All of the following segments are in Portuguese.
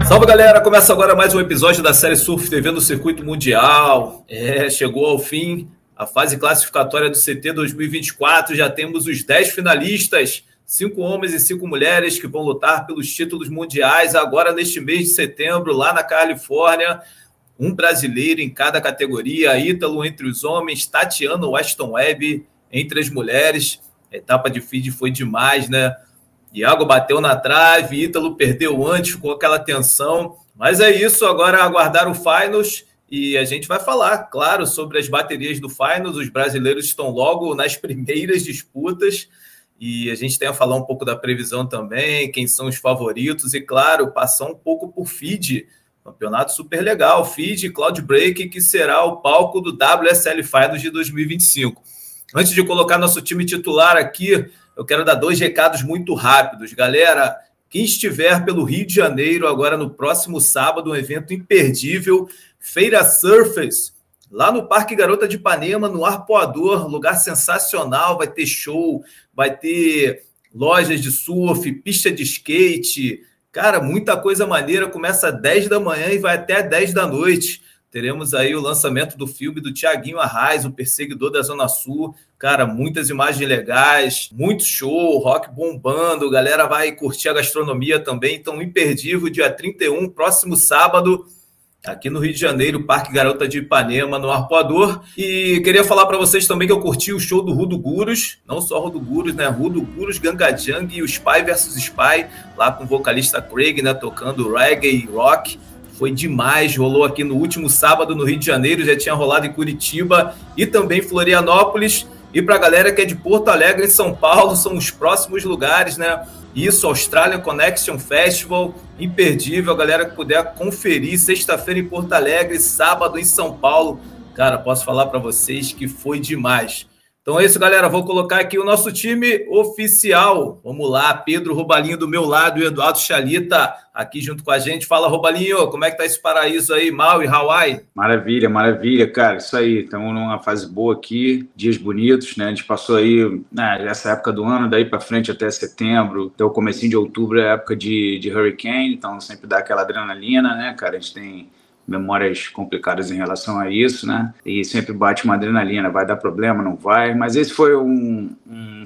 Salve, galera! Começa agora mais um episódio da série Surf TV no Circuito Mundial. Chegou ao fim a fase classificatória do CT 2024. Já temos os 10 finalistas, 5 homens e 5 mulheres que vão lutar pelos títulos mundiais agora neste mês de setembro, lá na Califórnia. Um brasileiro em cada categoria, Ítalo entre os homens, Tatiana Weston Webb entre as mulheres. A etapa de feed foi demais, né? Iago bateu na trave, Ítalo perdeu antes, ficou aquela tensão. Mas é isso, agora aguardar o Finals e a gente vai falar, claro, sobre as baterias do Finals. Os brasileiros estão logo nas primeiras disputas e a gente tem a falar um pouco da previsão também, quem são os favoritos e, claro, passar um pouco por feed. Campeonato super legal, feed Cloud Break, que será o palco do WSL Finals de 2025. Antes de colocar nosso time titular aqui, eu quero dar 2 recados muito rápidos. Galera, quem estiver pelo Rio de Janeiro, agora no próximo sábado, um evento imperdível, Feira Surfers, lá no Parque Garota de Ipanema, no Arpoador, lugar sensacional, vai ter show, vai ter lojas de surf, pista de skate, cara, muita coisa maneira, começa às 10 da manhã e vai até às 10 da noite. Teremos aí o lançamento do filme do Thiaguinho Arraes, o perseguidor da Zona Sul. Cara, muitas imagens legais, muito show, rock bombando. Galera vai curtir a gastronomia também. Então, imperdível, dia 31, próximo sábado, aqui no Rio de Janeiro, Parque Garota de Ipanema, no Arpoador. E queria falar para vocês também que eu curti o show do Rudo Gurus, não só Rudo Gurus, né? Rudo Gurus, Ganga Jang e o Spy vs Spy, lá com o vocalista Craig, né? Tocando reggae e rock. Foi demais, rolou aqui no último sábado no Rio de Janeiro, já tinha rolado em Curitiba e também Florianópolis. E para a galera que é de Porto Alegre e São Paulo, são os próximos lugares, né? Isso, Australian Connection Festival, imperdível, a galera que puder conferir, sexta-feira em Porto Alegre, sábado em São Paulo. Cara, posso falar para vocês que foi demais. Então é isso, galera, vou colocar aqui o nosso time oficial. Vamos lá, Pedro Robalinho do meu lado e Eduardo Chalita aqui junto com a gente. Fala, Robalinho, como é que tá esse paraíso aí, Maui, Hawaii? Maravilha, maravilha, cara, isso aí, estamos numa fase boa aqui, dias bonitos, né, a gente passou aí, essa época do ano, daí para frente até setembro, até o comecinho de outubro é a época de hurricane, então sempre dá aquela adrenalina, né, cara, a gente tem memórias complicadas em relação a isso, né? E sempre bate uma adrenalina, vai dar problema, não vai? Mas esse foi um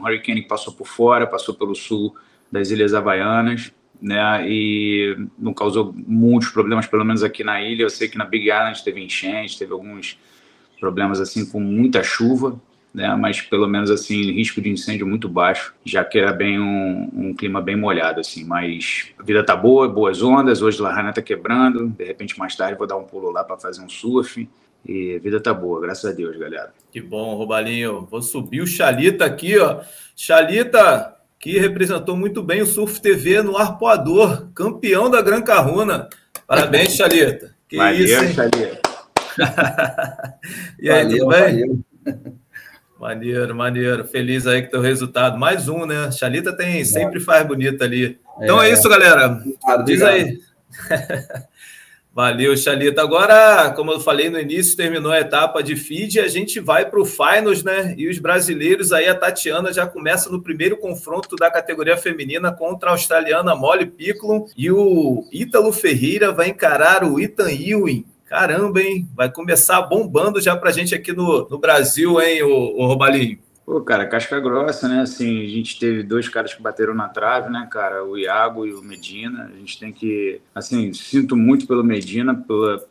hurricane que passou por fora, passou pelo sul das Ilhas Havaianas, né? E não causou muitos problemas, pelo menos aqui na ilha. Eu sei que na Big Island teve enchente, teve alguns problemas assim com muita chuva, né? Mas pelo menos assim risco de incêndio muito baixo, já que era bem um clima bem molhado assim. Mas a vida tá boa, boas ondas. Hoje Lahaina tá quebrando, de repente mais tarde vou dar um pulo lá para fazer um surf e a vida tá boa, graças a Deus, galera. Que bom, Robalinho. Vou subir o Chalita aqui, ó. Chalita, que representou muito bem o Surf TV no Arpoador, campeão da Gran Caruna. Parabéns, Chalita. Que valeu, isso, hein? Chalita. E aí, valeu, tudo bem? Valeu. Maneiro, maneiro. Feliz aí com o teu resultado. Mais um, né? Chalita sempre faz bonito ali. Então é isso, galera. Diz aí. Valeu, Chalita. Agora, como eu falei no início, terminou a etapa de feed, a gente vai para o Finals, né? E os brasileiros aí, a Tatiana já começa no primeiro confronto da categoria feminina contra a australiana Molly Picklum e o Ítalo Ferreira vai encarar o Ethan Ewing. Caramba, hein? Vai começar bombando já pra gente aqui no Brasil, hein, o Robalinho? Pô, cara, casca grossa, né? Assim, a gente teve 2 caras que bateram na trave, né, cara? O Iago e o Medina. A gente tem que... Assim, sinto muito pelo Medina,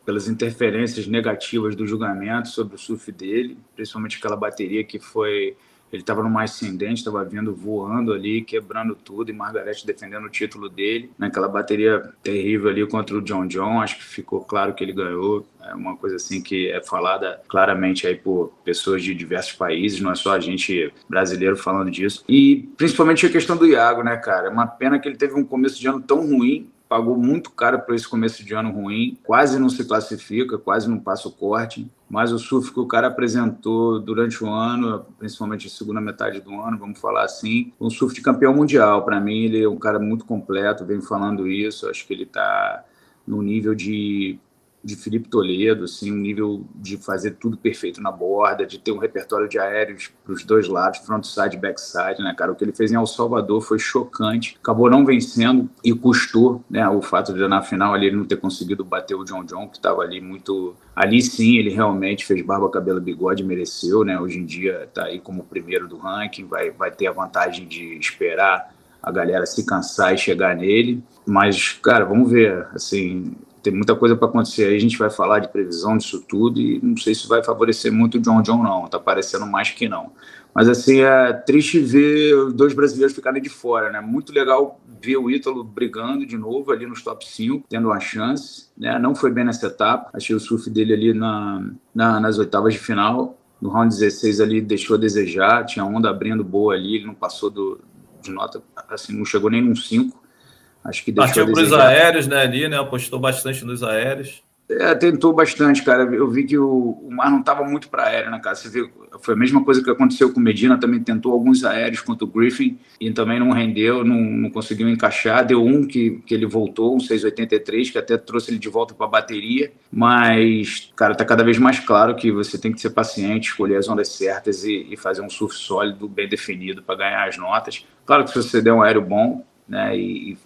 pelas interferências negativas do julgamento sobre o surf dele, principalmente aquela bateria que foi... Ele estava numa ascendente, estava vindo voando ali, quebrando tudo, e Margarete defendendo o título dele. Naquela bateria terrível ali contra o John John, acho que ficou claro que ele ganhou. É uma coisa assim que é falada claramente aí por pessoas de diversos países, não é só a gente brasileiro falando disso. E principalmente a questão do Iago, né, cara? É uma pena que ele teve um começo de ano tão ruim, pagou muito caro por esse começo de ano ruim, quase não se classifica, quase não passa o corte, mas o surf que o cara apresentou durante o ano, principalmente a segunda metade do ano, vamos falar assim, um surf de campeão mundial. Para mim, ele é um cara muito completo, venho falando isso, acho que ele está no nível de de Felipe Toledo, assim, um nível de fazer tudo perfeito na borda, de ter um repertório de aéreos para os dois lados, frontside e backside, né, cara? O que ele fez em El Salvador foi chocante, acabou não vencendo e custou, né, o fato de na final ali ele não ter conseguido bater o John John, que estava ali muito... Ali sim, ele realmente fez barba, cabelo, bigode, mereceu, né? Hoje em dia está aí como primeiro do ranking, vai ter a vantagem de esperar a galera se cansar e chegar nele, mas, cara, vamos ver, assim... Tem muita coisa para acontecer aí, a gente vai falar de previsão disso tudo e não sei se vai favorecer muito o John John, não, tá parecendo mais que não. Mas, assim, é triste ver os dois brasileiros ficarem de fora, né? Muito legal ver o Ítalo brigando de novo ali nos top 5, tendo uma chance, né? Não foi bem nessa etapa, achei o surf dele ali nas oitavas de final, no round 16 ali deixou a desejar, tinha onda abrindo boa ali, ele não passou de nota, assim, não chegou nem num 5. Acho que partiu para os aéreos, né, ali, né? Apostou bastante nos aéreos. Tentou bastante, cara. Eu vi que o mar não estava muito para aéreo, né, cara? Você viu, foi a mesma coisa que aconteceu com o Medina, também tentou alguns aéreos contra o Griffin e também não rendeu, não conseguiu encaixar. Deu um que ele voltou, um 6,83, que até trouxe ele de volta para a bateria. Mas, cara, tá cada vez mais claro que você tem que ser paciente, escolher as ondas certas e fazer um surf sólido, bem definido para ganhar as notas. Claro que se você der um aéreo bom, né, e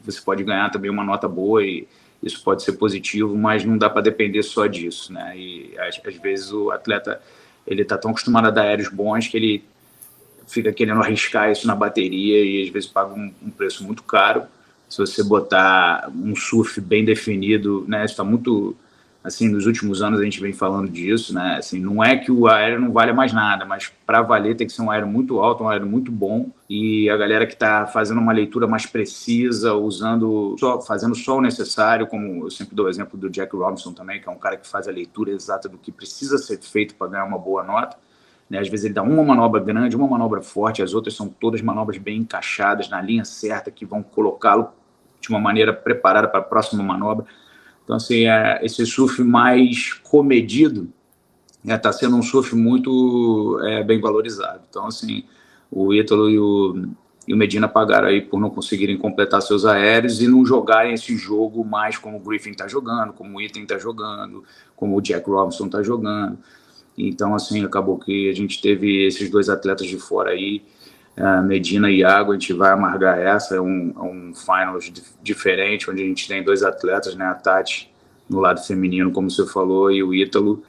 você pode ganhar também uma nota boa e isso pode ser positivo, mas não dá para depender só disso, né? E às vezes o atleta ele está tão acostumado a dar aéreos bons que ele fica querendo arriscar isso na bateria e às vezes paga um preço muito caro. Se você botar um surf bem definido, né? Está muito assim, nos últimos anos a gente vem falando disso, né? Assim, não é que o aéreo não vale mais nada, mas para valer tem que ser um aéreo muito alto, um aéreo muito bom, e a galera que está fazendo uma leitura mais precisa, fazendo só o necessário, como eu sempre dou o exemplo do Jack Robinson também, que é um cara que faz a leitura exata do que precisa ser feito para ganhar uma boa nota, né? Às vezes ele dá uma manobra grande, uma manobra forte, as outras são todas manobras bem encaixadas, na linha certa, que vão colocá-lo de uma maneira preparada para a próxima manobra. Então, assim, esse surf mais comedido está sendo um surf muito bem valorizado. Então, assim, o Ítalo e o Medina pagaram aí por não conseguirem completar seus aéreos e não jogarem esse jogo mais como o Griffin está jogando, como o Ethan está jogando, como o Jack Robinson está jogando. Então, assim, acabou que a gente teve esses dois atletas de fora aí, Medina e Iago. A gente vai amargar essa, é um finals diferente, onde a gente tem dois atletas, né, a Tati no lado feminino, como você falou, e o Ítalo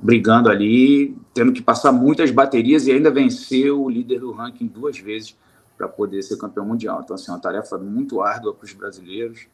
brigando ali, tendo que passar muitas baterias e ainda vencer o líder do ranking 2 vezes para poder ser campeão mundial. Então, assim, é uma tarefa muito árdua para os brasileiros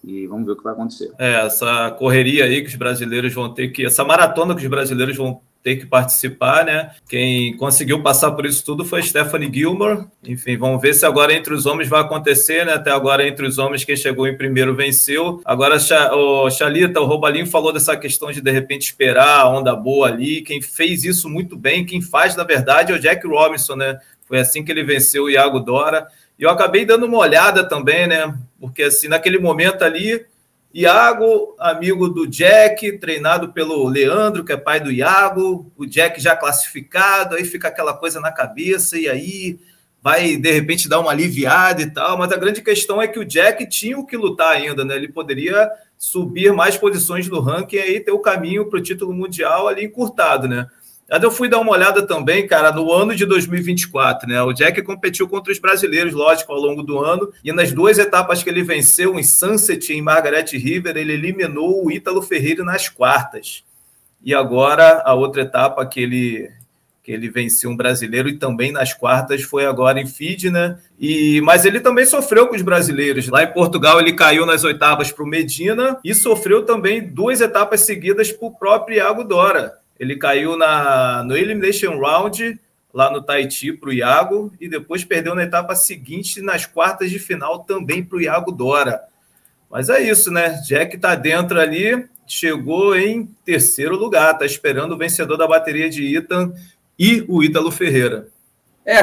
e vamos ver o que vai acontecer. Essa correria aí que os brasileiros vão ter que... Essa maratona que os brasileiros vão ter que participar, né? Quem conseguiu passar por isso tudo foi Stephanie Gilmore. Enfim, vamos ver se agora entre os homens vai acontecer, né? Até agora entre os homens quem chegou em primeiro venceu. Agora o Chalita, o Robalinho falou dessa questão de repente esperar a onda boa ali. Quem fez isso muito bem, quem faz na verdade é o Jack Robinson, né? Foi assim que ele venceu o Iago Dora. E eu acabei dando uma olhada também, né? Porque assim, naquele momento ali, Iago, amigo do Jack, treinado pelo Leandro, que é pai do Iago, o Jack já classificado, aí fica aquela coisa na cabeça, e aí vai, de repente, dar uma aliviada e tal, mas a grande questão é que o Jack tinha o que lutar ainda, né? Ele poderia subir mais posições no ranking e aí ter o caminho para o título mundial ali encurtado, né? Aí eu fui dar uma olhada também, cara, no ano de 2024, né? O Jack competiu contra os brasileiros, lógico, ao longo do ano, e nas duas etapas que ele venceu, em Sunset e em Margaret River, ele eliminou o Ítalo Ferreira nas quartas. E agora, a outra etapa que ele venceu um brasileiro e também nas quartas foi agora em Fiji, né? Mas ele também sofreu com os brasileiros. Lá em Portugal, ele caiu nas oitavas para o Medina e sofreu também 2 etapas seguidas para o próprio Iago Dora. Ele caiu no Elimination Round, lá no Tahiti, para o Iago, e depois perdeu na etapa seguinte, nas quartas de final, também para o Iago Dora. Mas é isso, né? Jack está dentro ali, chegou em 3º lugar, está esperando o vencedor da bateria de Ethan e o Ítalo Ferreira.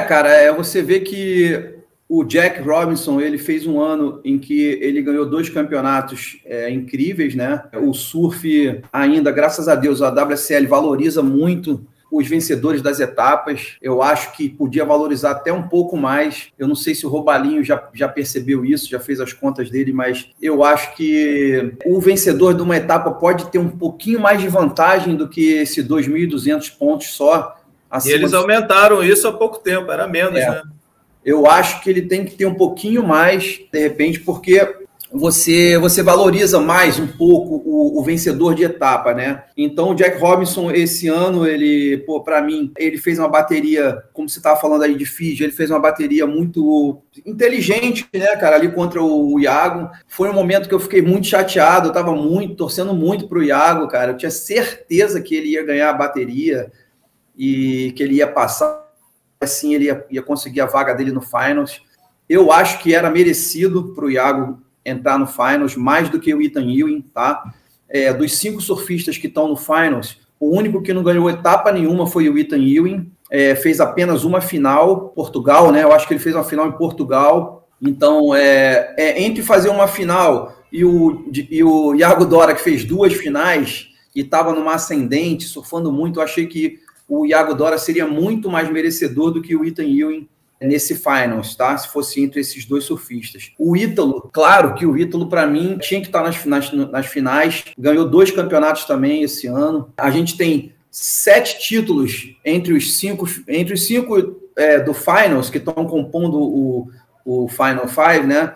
Cara, você vê que o Jack Robinson, ele fez um ano em que ele ganhou 2 campeonatos incríveis, né? O surf ainda, graças a Deus, a WSL valoriza muito os vencedores das etapas. Eu acho que podia valorizar até um pouco mais. Eu não sei se o Robalinho já percebeu isso, já fez as contas dele, mas eu acho que o vencedor de uma etapa pode ter um pouquinho mais de vantagem do que esse 2.200 pontos só. E eles aumentaram isso há pouco tempo, era menos, né? Eu acho que ele tem que ter um pouquinho mais, de repente, porque você valoriza mais um pouco o vencedor de etapa, né? Então, o Jack Robinson, esse ano, para mim, ele fez uma bateria, como você estava falando aí de Fiji, ele fez uma bateria muito inteligente, né, cara, ali contra o Iago. Foi um momento que eu fiquei muito chateado, eu estava torcendo muito para o Iago, cara. Eu tinha certeza que ele ia ganhar a bateria e que ele ia passar, assim, ele ia conseguir a vaga dele no Finals. Eu acho que era merecido para o Iago entrar no Finals, mais do que o Ethan Ewing, tá? Dos 5 surfistas que estão no Finals, o único que não ganhou etapa nenhuma foi o Ethan Ewing, fez apenas uma final, Portugal, né? Eu acho que ele fez uma final em Portugal. Então, entre fazer uma final e o Iago Dora, que fez 2 finais e estava numa ascendente, surfando muito, eu achei que o Iago Dora seria muito mais merecedor do que o Ethan Ewing nesse Finals, tá? Se fosse entre esses 2 surfistas. O Ítalo, claro que o Ítalo, para mim, tinha que estar nas finais, ganhou 2 campeonatos também esse ano. A gente tem 7 títulos entre os 5 do Finals, que estão compondo o Final Five, né?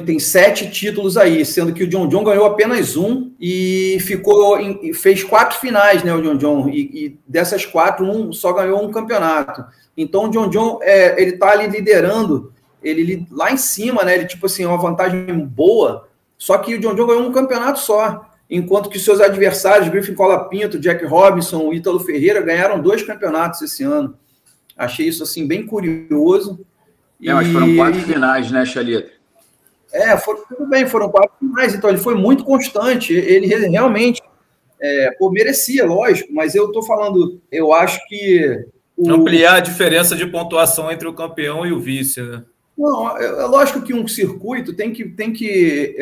Tem 7 títulos aí, sendo que o John John ganhou apenas 1 e fez 4 finais, né, o John John, e dessas 4, só ganhou um campeonato. Então, o John John, ele tá ali liderando, ele lá em cima, né, ele tipo assim, uma vantagem boa, só que o John John ganhou um campeonato só, enquanto que seus adversários, Griffin Colapinto, Jack Robinson, o Ítalo Ferreira, ganharam 2 campeonatos esse ano. Achei isso, assim, bem curioso. Mas foram 4 finais, né, Chalita? Tudo bem, foram 4 finais, então ele foi muito constante, ele realmente merecia, lógico, mas eu tô falando, eu acho que ampliar a diferença de pontuação entre o campeão e o vice, né? Não, é lógico que um circuito tem que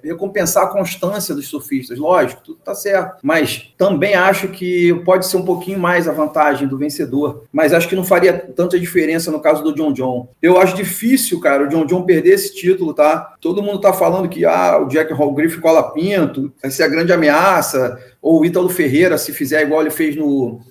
recompensar a constância dos surfistas, lógico, tudo tá certo. Mas também acho que pode ser um pouquinho mais a vantagem do vencedor. Mas acho que não faria tanta diferença no caso do John John. Eu acho difícil, cara, o John John perder esse título, tá? Todo mundo tá falando que o Jack Griffin Colapinto vai ser a grande ameaça, ou o Ítalo Ferreira, se fizer igual ele fez no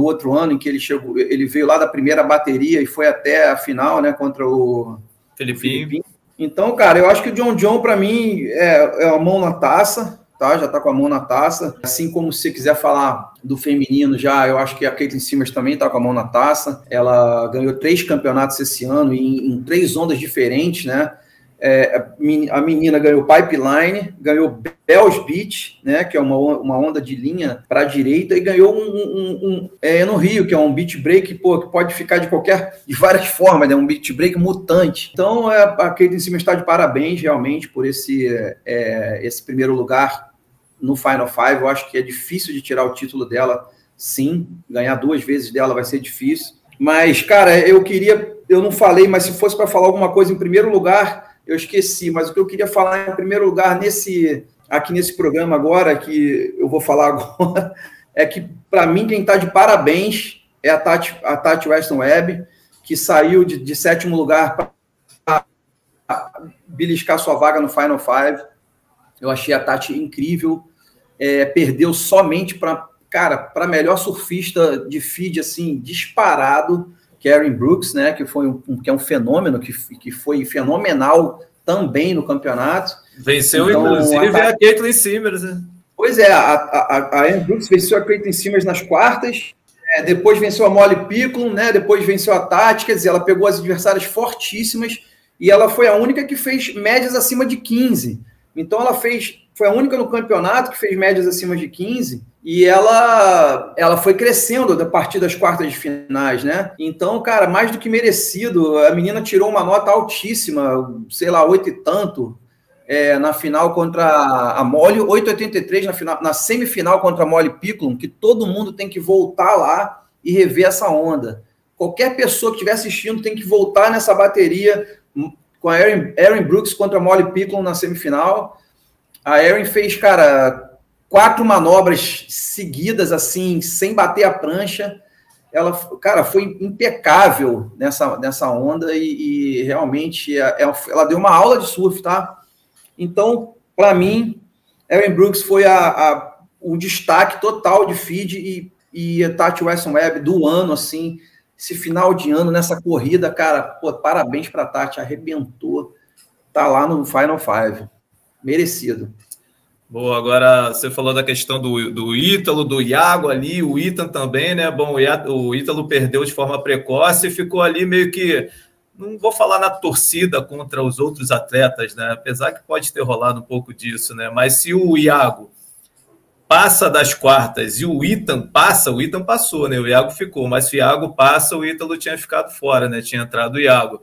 outro ano, em que ele veio lá da primeira bateria e foi até a final, né, contra o Filipinho. Então, cara, eu acho que o John John, para mim, é a mão na taça, tá? Já tá com a mão na taça. Assim como se você quiser falar do feminino, eu acho que a Caitlin Simmers também tá com a mão na taça. Ela ganhou 3 campeonatos esse ano em 3 ondas diferentes, né? A menina ganhou Pipeline, ganhou Bells Beach, né, que é uma onda de linha para a direita, e ganhou no Rio, que é um beach break, que pode ficar de várias formas, né, um beach break mutante. Então, a Caitlin Simmers está de parabéns, realmente, por esse primeiro lugar no Final Five. Eu acho que é difícil de tirar o título dela, sim, ganhar 2 vezes dela vai ser difícil. Mas, cara, eu não falei, mas se fosse para falar alguma coisa em primeiro lugar, eu esqueci, mas o que eu queria falar em primeiro lugar aqui nesse programa agora, que eu vou falar agora, é que, para mim, quem está de parabéns é a Tati Weston Webb, que saiu de 7º lugar para beliscar sua vaga no Final Five. Eu achei a Tati incrível, perdeu somente para melhor surfista de feed, assim, disparado, Karen Brooks, né, que é um fenômeno, que foi fenomenal também no campeonato. Venceu, então, inclusive, a Caitlin Simmers. Né? Pois é, a Karen Brooks venceu a Caitlin Simmers nas quartas, depois venceu a Molly Picklum, né, depois venceu a Tati, quer dizer, ela pegou as adversárias fortíssimas e ela foi a única que fez médias acima de 15. Então, foi a única no campeonato que fez médias acima de 15, e ela foi crescendo a partir das quartas de finais, né? Então, cara, mais do que merecido, a menina tirou uma nota altíssima, sei lá, 8 e tanto, na final contra a Molly, 8,83 na semifinal contra a Molly Picklum, que todo mundo tem que voltar lá e rever essa onda. Qualquer pessoa que estiver assistindo tem que voltar nessa bateria com a Erin Brooks contra a Molly Picklum na semifinal. A Erin fez, cara, 4 manobras seguidas, assim, sem bater a prancha. Ela, cara, foi impecável nessa onda e realmente ela deu uma aula de surf, tá? Então, para mim, Erin Brooks foi o destaque total de FIDE e a Tati Weston-Webb do ano, assim, esse final de ano, nessa corrida, cara, pô, parabéns para a Tati, arrebentou, tá lá no Final Five, merecido. Boa, agora você falou da questão do Ítalo, do Iago ali, o Ethan também, né? Bom, o Ítalo perdeu de forma precoce e ficou ali meio que, não vou falar na torcida contra os outros atletas, né? Apesar que pode ter rolado um pouco disso, né? Mas se o Iago passa das quartas e o Ethan passou, né? O Iago ficou, mas se o Iago passa, o Ítalo tinha ficado fora, né? Tinha entrado o Iago.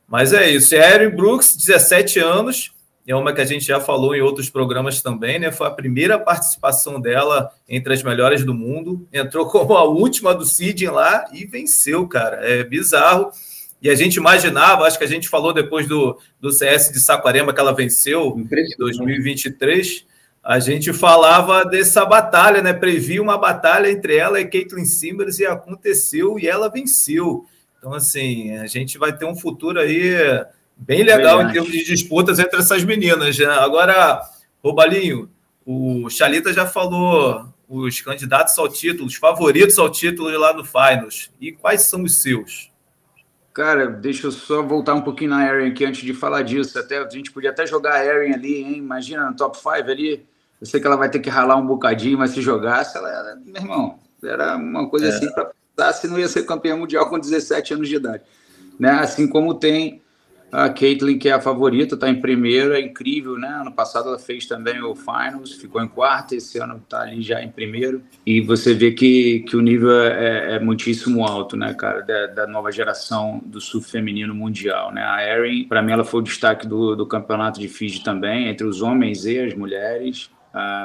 Mas é isso, é Erin Brooks, 17 anos, é uma que a gente já falou em outros programas também, né? Foi a primeira participação dela entre as melhores do mundo. Entrou como a última do Sydney lá e venceu, cara. É bizarro. E a gente imaginava, acho que a gente falou depois do CS de Saquarema que ela venceu em 2023. A gente falava dessa batalha, né? Previa uma batalha entre ela e Caitlin Simmers e aconteceu e ela venceu. Então, assim, a gente vai ter um futuro aí bem legal em termos de disputas entre essas meninas. Né? Agora, Robalinho, o Chalita já falou os candidatos ao título, os favoritos ao título lá no Finals. E quais são os seus? Cara, deixa eu só voltar um pouquinho na Erin aqui antes de falar disso. A gente podia até jogar a Erin ali, hein? Imagina no top 5 ali. Eu sei que ela vai ter que ralar um bocadinho, mas se jogasse, meu irmão, era uma coisa assim para pensar se não ia ser campeã mundial com 17 anos de idade. Né? Assim como tem a Caitlin, que é a favorita, está em primeiro, é incrível, né? Ano passado ela fez também o Finals, ficou em quarto, esse ano está ali já em primeiro. E você vê que o nível é muitíssimo alto, né, cara, da nova geração do surf feminino mundial, né? A Erin, para mim, ela foi o destaque do campeonato de FIDE também, entre os homens e as mulheres.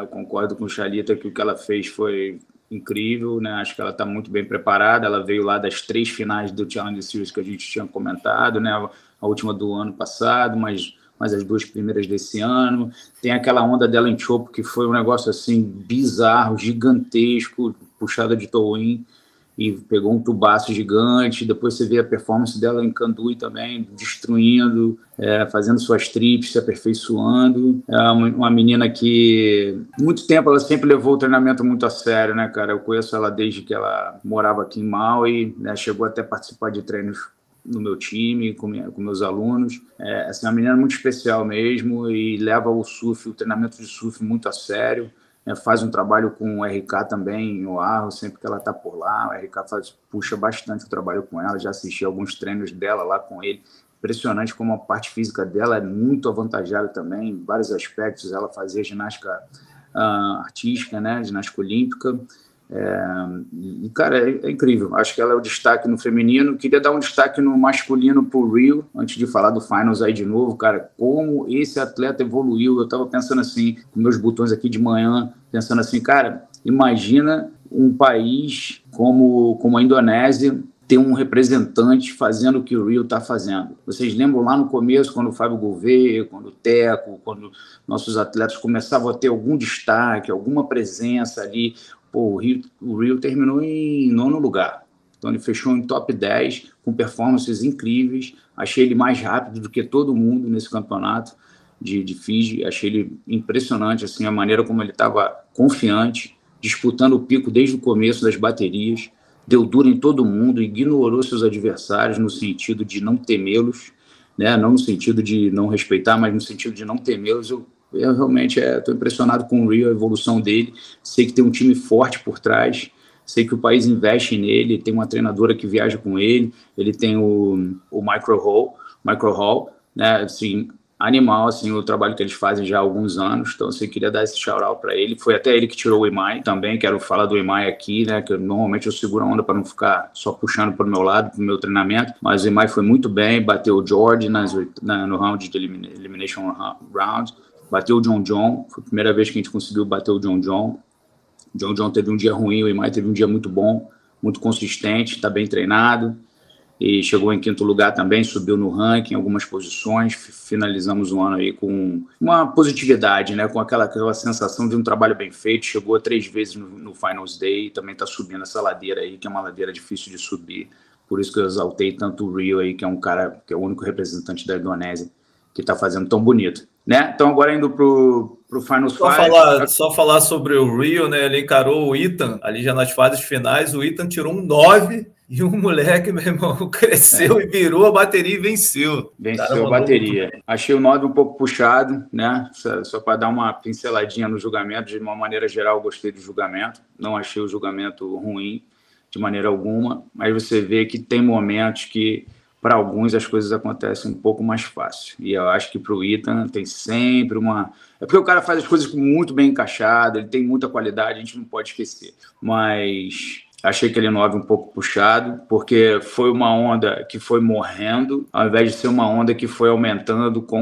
Eu concordo com o Chalita que o que ela fez foi incrível, né? Acho que ela está muito bem preparada. Ela veio lá das 3 finais do Challenger Series que a gente tinha comentado, né? A última do ano passado, mas as 2 primeiras desse ano. Tem aquela onda dela em Chopo, que foi um negócio assim bizarro, gigantesco, puxada de toe-in, e pegou um tubaço gigante. Depois você vê a performance dela em Kandui também, destruindo, fazendo suas trips, se aperfeiçoando. É uma menina que, muito tempo, ela sempre levou o treinamento muito a sério, né, cara? Eu conheço ela desde que ela morava aqui em Maui, né? Chegou até a participar de treinos no meu time, com meus alunos. Assim, é uma menina muito especial mesmo e leva o treinamento de surf muito a sério. Faz um trabalho com o RK também em Oahu, sempre que ela está por lá. O RK puxa bastante o trabalho com ela, já assisti alguns treinos dela lá com ele. Impressionante como a parte física dela é muito avantajada também, em vários aspectos. Ela fazia ginástica artística, né? Ginástica olímpica. E, cara, é incrível. Acho que ela é o destaque no feminino. Queria dar um destaque no masculino pro Rio, antes de falar do Finals aí de novo, cara, como esse atleta evoluiu. Eu tava pensando assim, com meus botões aqui de manhã, pensando assim, cara, imagina um país como a Indonésia ter um representante fazendo o que o Rio está fazendo. Vocês lembram lá no começo, quando o Fábio Gouveia, quando o Teco, quando nossos atletas começavam a ter algum destaque, alguma presença ali. Pô, o Rio terminou em 9º lugar. Então ele fechou em top 10, com performances incríveis. Achei ele mais rápido do que todo mundo nesse campeonato de FIDE. Achei ele impressionante, assim, a maneira como ele estava confiante, disputando o pico desde o começo das baterias. Deu duro em todo mundo, ignorou seus adversários no sentido de não temê-los, né? Não no sentido de não respeitar, mas no sentido de não temê-los. Eu realmente estou impressionado com o Rio, a evolução dele. Sei que tem um time forte por trás, sei que o país investe nele, tem uma treinadora que viaja com ele, ele tem o Micro Hall, né? Assim, animal, assim, o trabalho que eles fazem já há alguns anos. Então, eu queria dar esse shout-out para ele. Foi até ele que tirou o Imai também. Quero falar do Imai aqui, né? Que normalmente eu seguro a onda para não ficar só puxando para o meu lado, para o meu treinamento. Mas o Imai foi muito bem, bateu o George no round de Elimination Round. Bateu o John, foi a primeira vez que a gente conseguiu bater o John. O John teve um dia ruim, o Imai teve um dia muito bom, muito consistente, está bem treinado. e chegou em 5º lugar também, subiu no ranking, algumas posições, finalizamos o ano aí com uma positividade, né, com aquela sensação de um trabalho bem feito, chegou 3 vezes no Finals Day, e também está subindo essa ladeira aí, que é uma ladeira difícil de subir, por isso que eu exaltei tanto o Rio aí, que é um cara, que é o único representante da Indonésia, que está fazendo tão bonito, né? Então agora indo pro Finals Five. Só falar sobre o Rio, né? Ele encarou o Ethan ali já nas fases finais. O Ethan tirou um 9 e o moleque, meu irmão, cresceu e virou a bateria e venceu. Venceu a bateria. Achei o 9 um pouco puxado, né? Só para dar uma pinceladinha no julgamento. De uma maneira geral, gostei do julgamento. Não achei o julgamento ruim de maneira alguma, mas você vê que tem momentos que para alguns as coisas acontecem um pouco mais fácil. E eu acho que para o Ethan tem sempre uma... É porque o cara faz as coisas muito bem encaixado, ele tem muita qualidade, a gente não pode esquecer. Mas achei aquele 9 um pouco puxado, porque foi uma onda que foi morrendo, ao invés de ser uma onda que foi aumentando com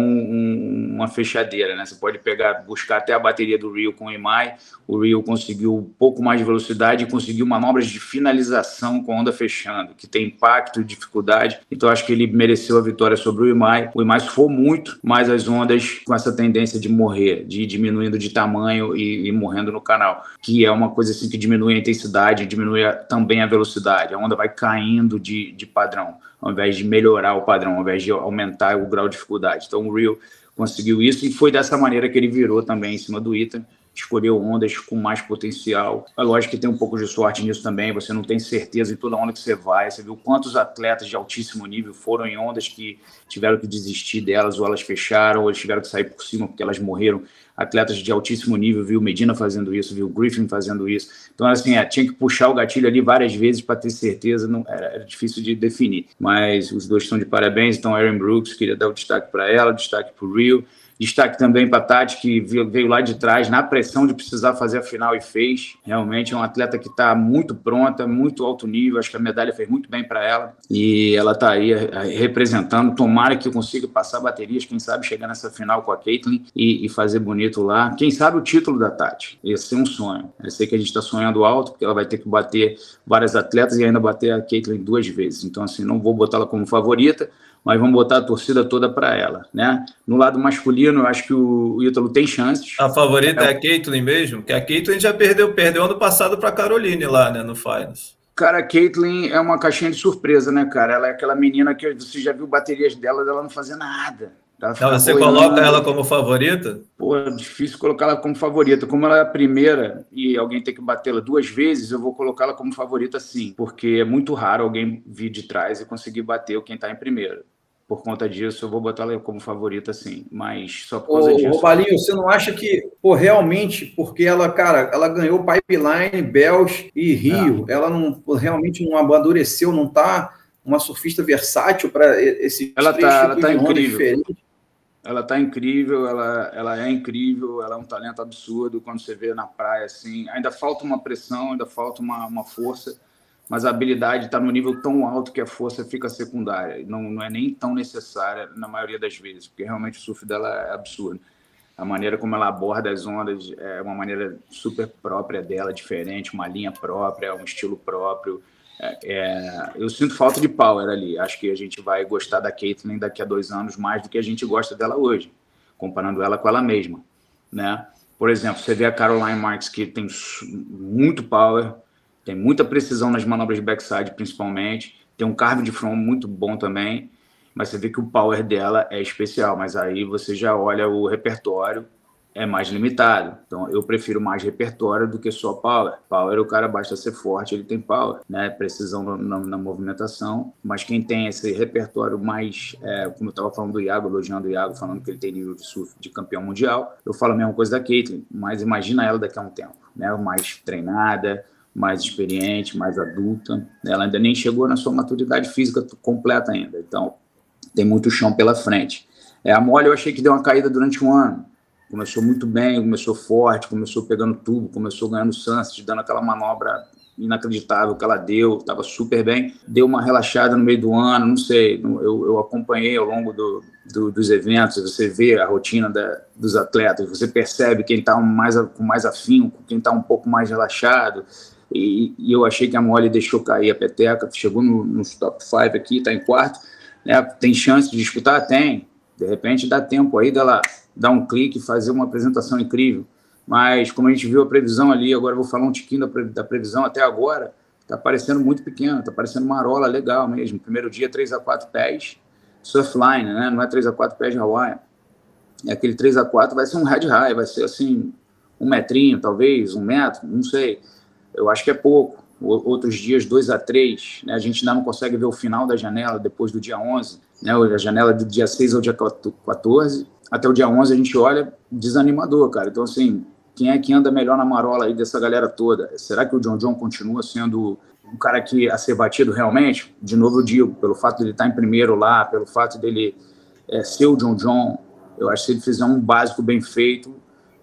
uma fechadeira, né? Você pode buscar até a bateria do Rio com o Imai. O Rio conseguiu um pouco mais de velocidade e conseguiu manobras de finalização com a onda fechando, que tem impacto e dificuldade. Então, acho que ele mereceu a vitória sobre o Imai. O Imai sofreu muito, mas as ondas com essa tendência de morrer, de ir diminuindo de tamanho e morrendo no canal, que é uma coisa assim que diminui a intensidade, diminui também a velocidade. A onda vai caindo de padrão, ao invés de melhorar o padrão, ao invés de aumentar o grau de dificuldade. Então, o Rio conseguiu isso e foi dessa maneira que ele virou também em cima do Ethan. Escolheu ondas com mais potencial. É lógico que tem um pouco de sorte nisso também, você não tem certeza em toda onda que você vai. Você viu quantos atletas de altíssimo nível foram em ondas que tiveram que desistir delas, ou elas fecharam, ou eles tiveram que sair por cima porque elas morreram. Atletas de altíssimo nível, viu Medina fazendo isso, viu Griffin fazendo isso. Então, assim, tinha que puxar o gatilho ali várias vezes para ter certeza, não, era difícil de definir. Mas os dois estão de parabéns, então Erin Brooks, queria dar o destaque para ela, o destaque para o Rio. Destaque também para a Tati, que veio lá de trás, na pressão de precisar fazer a final e fez. Realmente é uma atleta que está muito pronta, muito alto nível. Acho que a medalha fez muito bem para ela. E ela está aí representando. Tomara que eu consiga passar baterias, quem sabe chegar nessa final com a Caitlyn e fazer bonito lá. Quem sabe o título da Tati. Ia ser um sonho. Eu sei que a gente está sonhando alto, porque ela vai ter que bater várias atletas e ainda bater a Caitlyn 2 vezes. Então, assim, não vou botá-la como favorita, mas vamos botar a torcida toda para ela, né? No lado masculino, eu acho que o Ítalo tem chances. A favorita é a Caitlyn mesmo? Porque a Caitlyn já perdeu ano passado para a Caroline lá, né, no Finals. Cara, a Caitlyn é uma caixinha de surpresa, né, cara? Ela é aquela menina que você já viu baterias dela não fazer nada. Você coloca ela como favorita? Pô, é difícil colocar ela como favorita. Como ela é a primeira e alguém tem que batê-la 2 vezes, eu vou colocá-la como favorita sim. Porque é muito raro alguém vir de trás e conseguir bater quem está em primeiro. Por conta disso, eu vou botar ela como favorita, sim. Mas só por causa disso. Balinho, você não acha que, realmente, porque ela, cara, ela ganhou Pipeline, Bells e Rio, ela realmente não amadureceu, não tá uma surfista versátil para esse ela tá incrível. Diferente. Ela tá incrível, ela é incrível, ela é um talento absurdo quando você vê na praia, assim. Ainda falta uma pressão, ainda falta uma força, mas a habilidade está no nível tão alto que a força fica secundária. Não é nem tão necessária na maioria das vezes, porque realmente o surf dela é absurdo. A maneira como ela aborda as ondas é uma maneira super própria dela, diferente, uma linha própria, um estilo próprio. Eu sinto falta de power ali. Acho que a gente vai gostar da Caitlyn daqui a 2 anos mais do que a gente gosta dela hoje, comparando ela com ela mesma, né? Por exemplo, você vê a Caroline Marks, que tem muito power, tem muita precisão nas manobras de backside, principalmente. Tem um carve de front muito bom também. Mas você vê que o power dela é especial. Mas aí você já olha o repertório, é mais limitado. Então, eu prefiro mais repertório do que só power. Power, o cara basta ser forte, ele tem power, né? Precisão na movimentação. Mas quem tem esse repertório mais... como eu estava falando do Iago, elogiando o Iago, falando que ele tem nível de surf de campeão mundial, eu falo a mesma coisa da Caitlyn. Mas imagina ela daqui a um tempo, né? Mais treinada, mais experiente, mais adulta. Ela ainda nem chegou na sua maturidade física completa ainda. Então, tem muito chão pela frente. A Molly eu achei que deu uma caída durante um ano. Começou muito bem, começou forte, começou pegando tubo, começou ganhando sunset, dando aquela manobra inacreditável que ela deu, estava super bem. Deu uma relaxada no meio do ano, não sei, eu acompanhei ao longo dos eventos, você vê a rotina dos atletas, você percebe quem está com mais afinco, quem está um pouco mais relaxado. e eu achei que a Molly deixou cair a peteca, chegou nos top 5 aqui, está em quarto, né? Tem chance de disputar? Tem. De repente dá tempo aí dela dar um clique e fazer uma apresentação incrível. Mas como a gente viu a previsão ali, agora eu vou falar um tiquinho da previsão até agora, está parecendo muito pequeno, está parecendo marola legal mesmo. Primeiro dia 3 a 4 pés, surfline, né? Não é 3 a 4 pés de Hawaii. É aquele 3 a 4 vai ser um head high, vai ser assim, 1 metrinho, talvez, 1 metro, não sei. Eu acho que é pouco. Outros dias, 2 a 3, né? A gente ainda não consegue ver o final da janela depois do dia 11, né? A janela do dia 6 ao dia 14, até o dia 11 a gente olha desanimador, cara. Então, assim, quem é que anda melhor na marola aí dessa galera toda? Será que o John John continua sendo um cara que a ser batido realmente? De novo eu digo, pelo fato de ele estar em primeiro lá, pelo fato dele ser o John John, eu acho que se ele fizer um básico bem feito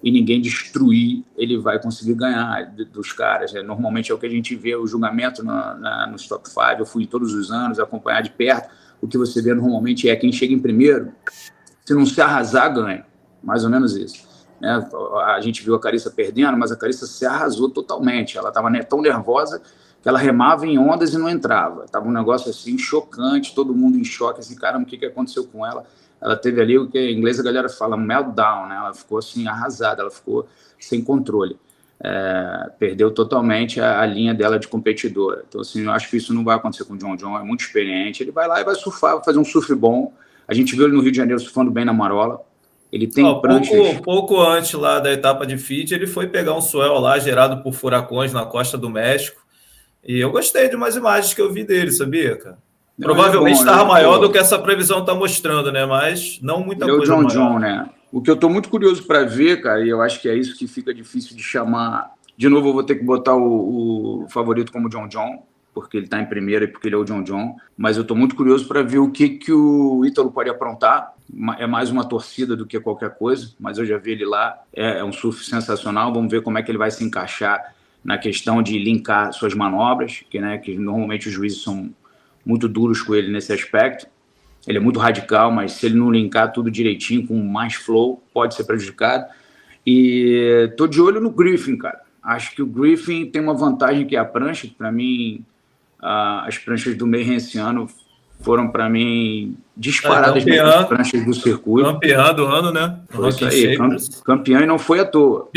e ninguém destruir, ele vai conseguir ganhar dos caras. Normalmente é o que a gente vê, o julgamento nos top 5, eu fui todos os anos acompanhar de perto, o que você vê normalmente é quem chega em primeiro, se não se arrasar, ganha. Mais ou menos isso. Né? A gente viu a Carissa perdendo, mas a Carissa se arrasou totalmente. Ela estava tão nervosa que ela remava em ondas e não entrava. Estava um negócio assim chocante, todo mundo em choque, assim, caramba, o que aconteceu com ela? Ela teve ali o que em inglês a galera fala meltdown, né? Ela ficou assim arrasada, ela ficou sem controle. Perdeu totalmente a linha dela de competidora. Então, assim, eu acho que isso não vai acontecer com o John John, é muito experiente. Ele vai lá e vai surfar, vai fazer um surf bom. A gente viu ele no Rio de Janeiro surfando bem na marola. Ele tem pranchas... Pouco antes lá da etapa de feed, ele foi pegar um swell lá, gerado por furacões na costa do México. E eu gostei de umas imagens que eu vi dele, sabia, cara? Provavelmente estava maior do que essa previsão está mostrando, né? Mas não muita coisa. John John, né? O que eu estou muito curioso para ver, cara, e eu acho que é isso que fica difícil de chamar. De novo, eu vou ter que botar o favorito como John John, porque ele está em primeiro e porque ele é o John John. Mas eu estou muito curioso para ver o que o Ítalo pode aprontar. É mais uma torcida do que qualquer coisa, mas eu já vi ele lá. É um surf sensacional. Vamos ver como é que ele vai se encaixar na questão de linkar suas manobras, que normalmente os juízes são muito duros com ele nesse aspecto. Ele é muito radical, mas se ele não linkar tudo direitinho, com mais flow, pode ser prejudicado. E tô de olho no Griffin, cara. Acho que o Griffin tem uma vantagem que é a prancha. Para mim, as pranchas do Mayhem esse ano foram, para mim, disparadas nas pranchas do circuito. Campeã do ano, né? Foi isso aí, campeão e não foi à toa.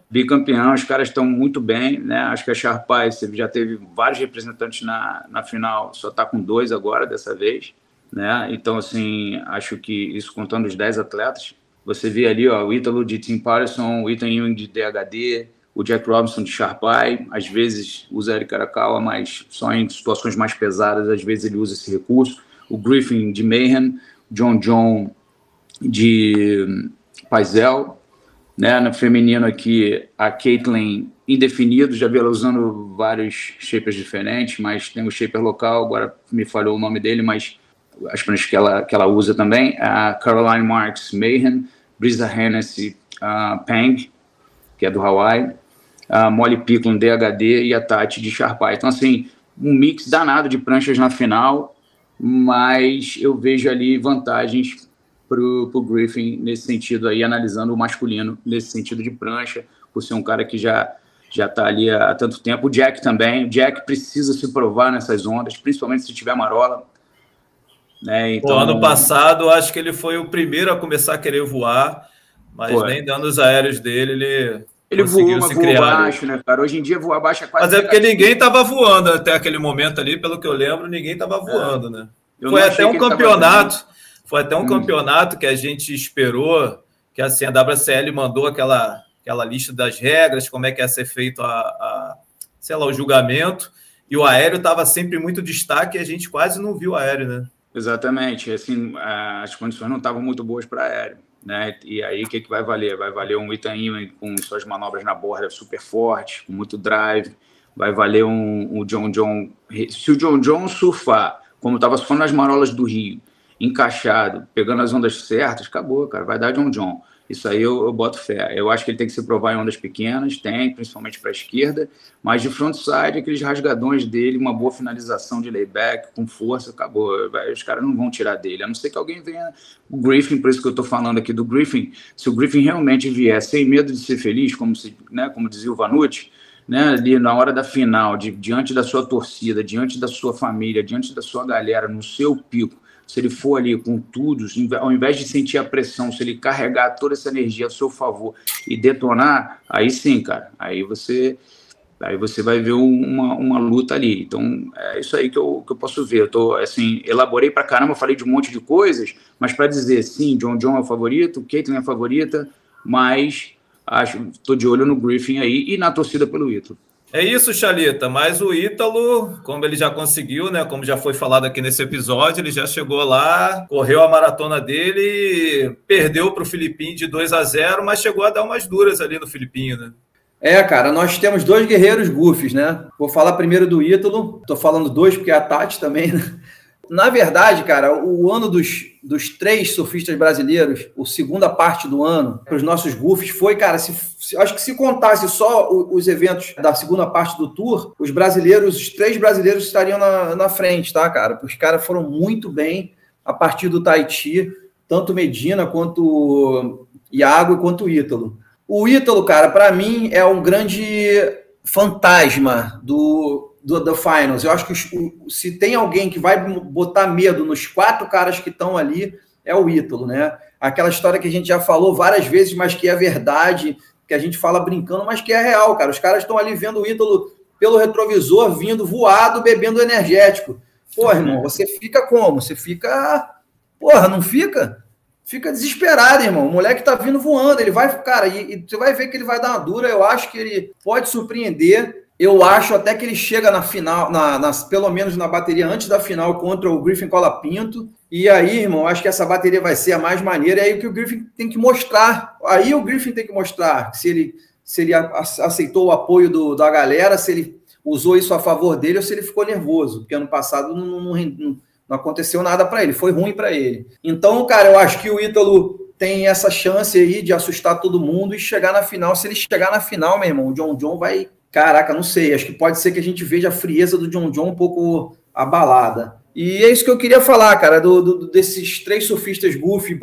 Bicampeão, os caras estão muito bem, né? Acho que a Sharpay já teve vários representantes na final, só está com 2 agora, dessa vez, né? Então, assim, acho que isso contando os 10 atletas, você vê ali, ó, o Ítalo de Tim Patterson, o Ethan Ewing de DHD, o Jack Robinson de Sharpay, às vezes usa Eric Arakawa, mas só em situações mais pesadas, às vezes ele usa esse recurso. O Griffin de Mayhem, John John de Paisel, né? No feminino aqui, a Caitlin indefinido, já vi ela usando vários shapers diferentes, mas tem o shaper local, agora me falhou o nome dele, mas as pranchas que ela usa também. A Caroline Marks Mayhem, Brisa Hennessy Pang, que é do Hawaii, a Molly Picklin DHD e a Tati de Sharpay. Então, assim, um mix danado de pranchas na final, mas eu vejo ali vantagens pro Griffin nesse sentido aí, analisando o masculino nesse sentido de prancha, por ser um cara que já está ali há tanto tempo. O Jack também. O Jack precisa se provar nessas ondas, principalmente se tiver marola. Né? Então, ano passado, acho que ele foi o primeiro a começar a querer voar, mas nem dando os aéreos dele, ele voou, mas voou baixo, né, cara? Hoje em dia voar baixo é quase... Mas é porque ninguém estava voando até aquele momento ali, pelo que eu lembro, ninguém estava voando, né? Foi até um campeonato que a gente esperou, que assim, a WSL mandou aquela lista das regras, como é que ia ser feito o julgamento, e o aéreo estava sempre muito destaque e a gente quase não viu o aéreo, né? Exatamente, assim, as condições não estavam muito boas para aéreo, né? E aí o que vai valer? Vai valer um Ethan Ewing com suas manobras na borda super fortes, com muito drive, vai valer um John John. Se o John John surfar, como estava surfando nas marolas do Rio, encaixado, pegando as ondas certas, acabou, cara, vai dar John John. Isso aí eu boto fé. Eu acho que ele tem que se provar em ondas pequenas, principalmente para a esquerda, mas de frontside, aqueles rasgadões dele, uma boa finalização de layback, com força, acabou. Os caras não vão tirar dele, a não ser que alguém venha. O Griffin, por isso que eu estou falando aqui do Griffin, se o Griffin realmente vier sem medo de ser feliz, como dizia o Vanucci, né, ali na hora da final, diante da sua torcida, diante da sua família, diante da sua galera, no seu pico, se ele for ali com tudo, ao invés de sentir a pressão, se ele carregar toda essa energia a seu favor e detonar, aí sim, cara, aí você vai ver uma luta ali. Então, é isso aí que eu posso ver. Eu tô, assim, elaborei pra caramba, falei de um monte de coisas, mas para dizer, sim, John é o favorito, Caitlyn é a favorita, mas tô de olho no Griffin aí e na torcida pelo Ítalo. É isso, Chalita, mas o Ítalo, como ele já conseguiu, né? Como já foi falado aqui nesse episódio, ele já chegou lá, correu a maratona dele, perdeu para o Filipinho de 2-0, mas chegou a dar umas duras ali no Filipinho, né? Cara, nós temos dois guerreiros goofs, né? Vou falar primeiro do Ítalo, tô falando dois porque é a Tati também, né? Na verdade, cara, o ano dos 3 surfistas brasileiros, a segunda parte do ano, para os nossos goofs, foi, cara, acho que se contasse só os eventos da segunda parte do Tour, os 3 brasileiros estariam na frente, tá, cara? Os caras foram muito bem a partir do Tahiti, tanto Medina, quanto Iago, quanto o Ítalo. O Ítalo, cara, para mim, é um grande fantasma do Finals. Eu acho que se tem alguém que vai botar medo nos 4 caras que estão ali, é o Ítalo, né? Aquela história que a gente já falou várias vezes, mas que é verdade, que a gente fala brincando, mas que é real, cara. Os caras estão ali vendo o Ítalo pelo retrovisor, vindo voado, bebendo energético. Porra, irmão, você fica como? Você fica... Porra, não fica? Fica desesperado, irmão. O moleque tá vindo voando, ele vai... Cara, e você vai ver que ele vai dar uma dura. Eu acho que ele pode surpreender. Eu acho até que ele chega na final, pelo menos na bateria antes da final contra o Griffin Colapinto. E aí, irmão, acho que essa bateria vai ser a mais maneira. É aí que o Griffin tem que mostrar. Aí o Griffin tem que mostrar se ele aceitou o apoio da galera, se ele usou isso a favor dele ou se ele ficou nervoso. Porque ano passado não aconteceu nada para ele, foi ruim para ele. Então, cara, eu acho que o Ítalo tem essa chance aí de assustar todo mundo e chegar na final. Se ele chegar na final, meu irmão, o John vai... Caraca, não sei, acho que pode ser que a gente veja a frieza do John um pouco abalada. E é isso que eu queria falar, cara, desses 3 surfistas goofy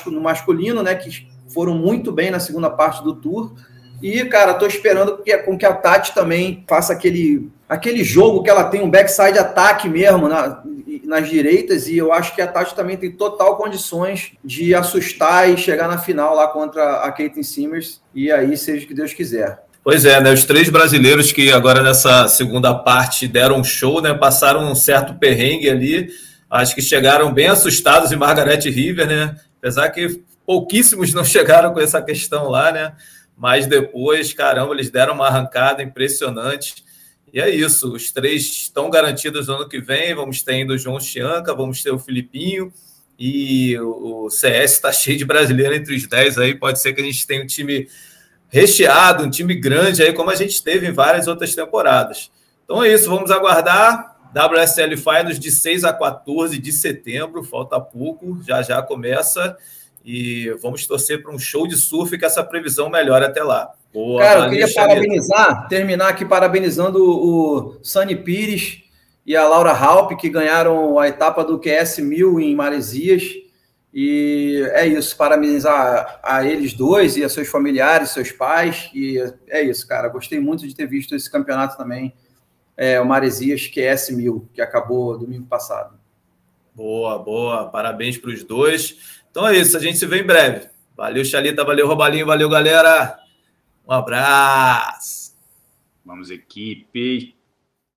no masculino, né, que foram muito bem na segunda parte do Tour. E, cara, tô esperando com que a Tati também faça aquele jogo que ela tem um backside ataque mesmo nas direitas, e eu acho que a Tati também tem total condições de assustar e chegar na final lá contra a Caitlyn Simmers, e aí seja o que Deus quiser. Pois é, né? Os 3 brasileiros que agora nessa segunda parte deram um show, né? Passaram um certo perrengue ali. Acho que chegaram bem assustados em Margaret River, né? Apesar que pouquíssimos não chegaram com essa questão lá, né? Mas depois, caramba, eles deram uma arrancada impressionante. E é isso, os 3 estão garantidos no ano que vem. Vamos ter ainda o João Chianca, vamos ter o Filipinho. E o CS está cheio de brasileiro entre os 10 aí. Pode ser que a gente tenha um time recheado, um time grande aí, como a gente teve em várias outras temporadas. Então é isso, vamos aguardar. WSL Finals de 6 a 14 de setembro, falta pouco, já começa, e vamos torcer para um show de surf que essa previsão melhore até lá. Boa, cara, eu queria terminar aqui parabenizando o Sani Pires e a Laura Halp, que ganharam a etapa do QS 1000 em Maresias. E é isso, parabenizar a eles dois e a seus familiares, seus pais, e é isso, cara, gostei muito de ter visto esse campeonato também, o Maresias QS 1000, que acabou domingo passado. Boa, parabéns para os dois. Então é isso, a gente se vê em breve. Valeu, Chalita, valeu, Robalinho, valeu, galera, um abraço. Vamos, equipe.